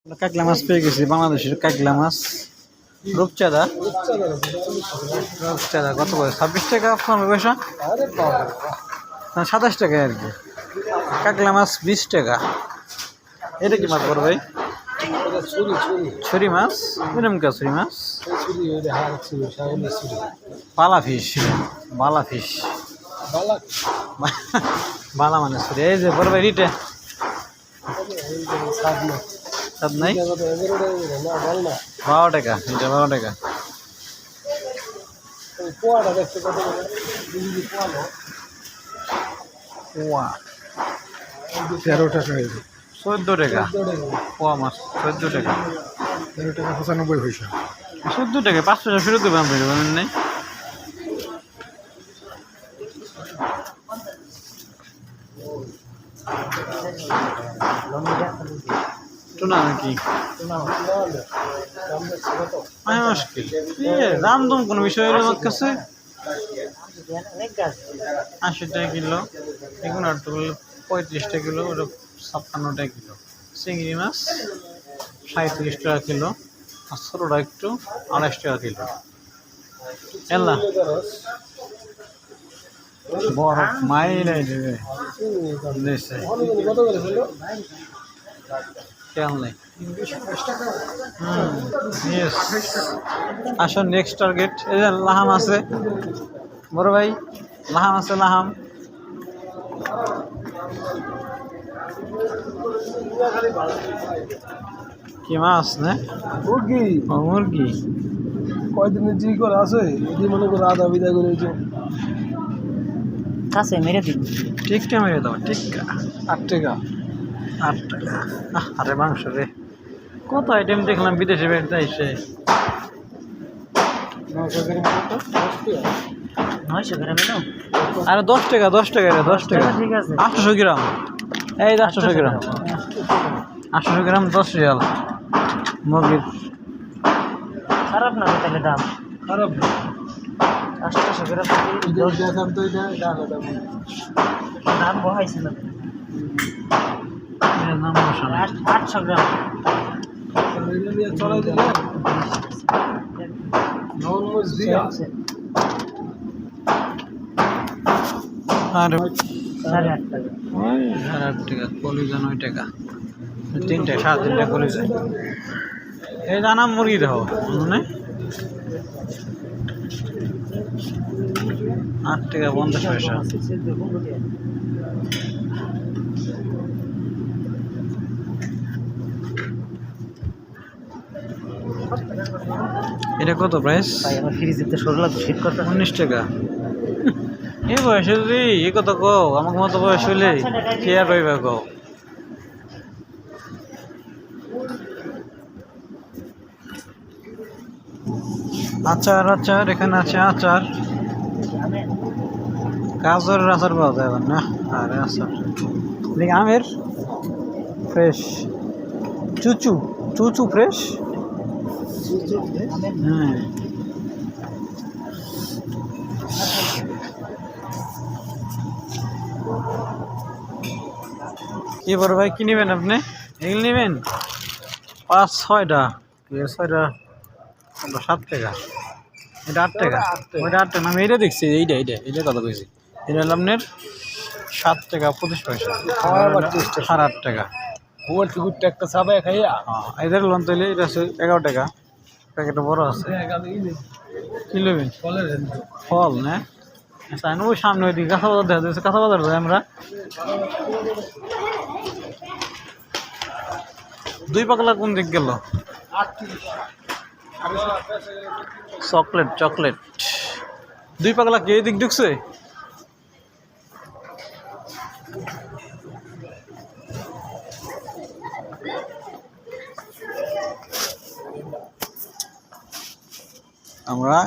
কাকলা মাছ পেয়ে গেছি, বাংলাদেশের কাকলা মাছ রূপচাঁদা। রূপচাঁদা কত করে? 26 টাকা আপনার পয়সা, 27 টাকা আর কি। কাকলা মাছ 20 টাকা। এটা কি মাছ বড় ভাই? ছুরি মাছ। এরকম কে ছুরি মাছ? বালা ফিশ। বালা ফিশ, বালা মানে ছুরি। এই যে বড় ভাই রিটে স্বাদ নাই। 12 টাকা, এটা 12 টাকা। পোয়া 13 টাকা, 14 টাকা পোয়া মাছ। 14 টাকা, 13 টাকা 95 পয়সা। 14 টাকা। 5 পয়সা ফেরত দেবেন আপনি, দেবেন নাই? টুনা নাকি? মুশকিল দাম দাম কোনো বিষয় হলো আমার কাছে। 80 টাকা কিলো। এগুলো 35 টাকা কিলো, ওটা 56 টাকা কিলো। চিংড়ি মাছ 37 টাকা কিলো। আর ছোটোটা একটু 28 টাকা কিলো। এলা বড় মাইলাই দেবে খেয়াল নেই। আসুন নেক্সট টার্গেট। এই যে লাহাম আছে বড় ভাই, লাহাম আছে। লাহাম কি মাছ না? মুরগি মুরগি কয়দিনের জি করে আছে, যদি মনে করে আধা বিদা করে কাছে মেরে দিন। টিক্কা মেরে দাও। টিক্কা 8 টাকা। 8 টাকা। আরে মাংস রে, কত আইটেম দেখলাম বিদেশে বেড়তে এসে। 900 গ্রাম এলো। আরে 10 টাকা, 10 টাকা রে, 10 টাকা। ঠিক আছে। 800 গ্রাম। এই 800 গ্রাম, 800 গ্রাম 10 রিয়াল মুরগির। খারাপ না তাহলে দাম। খারাপ 800 গ্রাম দেখাম তো, এটা আলাদা দাম বহাইছে না। এর নাম বসা নাই। 800 গ্রাম চলাই দিলে নরমাল দিয়া আর 8.5 টাকা। ওই 8 টাকা। কলিজা 9 টাকা। 3 টাকা, 3.5 টাকা কলিজা। এই দানা মুরগি দেখো মানে 8 টাকা 50 পয়সা। এটা কত প্রাইস? ভাই আমার ফ্রিজে তো সরলা তো শীত করতে 19 টাকা। এই বয়সে যদি এই কথা কও, আমাকে মতো বয়স হইলে কে আর পাইবা কও? আচার, আচার এখানে আছে আচার। গাজরের আচার পাওয়া যায় না? আরে আচার দেখি আমের ফ্রেশ। চুচু, চুচু ফ্রেশ। হ্যাঁ কি বড় ভাই, কি নেবেন আপনি? এগুলো নেবেন 5-6টা। 6টা 7 টাকা। এটা 8 টাকা। ওইটা 8 টাকা। আমি এটা দেখছি, এইটা এইটা এইটা কথা কইছি। এটা হলো আপনার 7 টাকা 25 পয়সা। 8.5 টাকা। ওর টিকিট একটা চাবায় খাইয়া হ্যাঁ, এদের লোন তৈলে এটা আছে 11 টাকা। প্যাকেটটা বড় আছে। কি নেবেন? ফল না? আচ্ছা ওই সামনে ওইদিকে কাঁচা বাজার দেখা যাচ্ছে। কাঁচা বাজার যাই আমরা। 2 পাগলা কোন দিক গেল? চকলেট, চকলেট 2 পাগলা কি এই দিক ঢুকছে? আমরা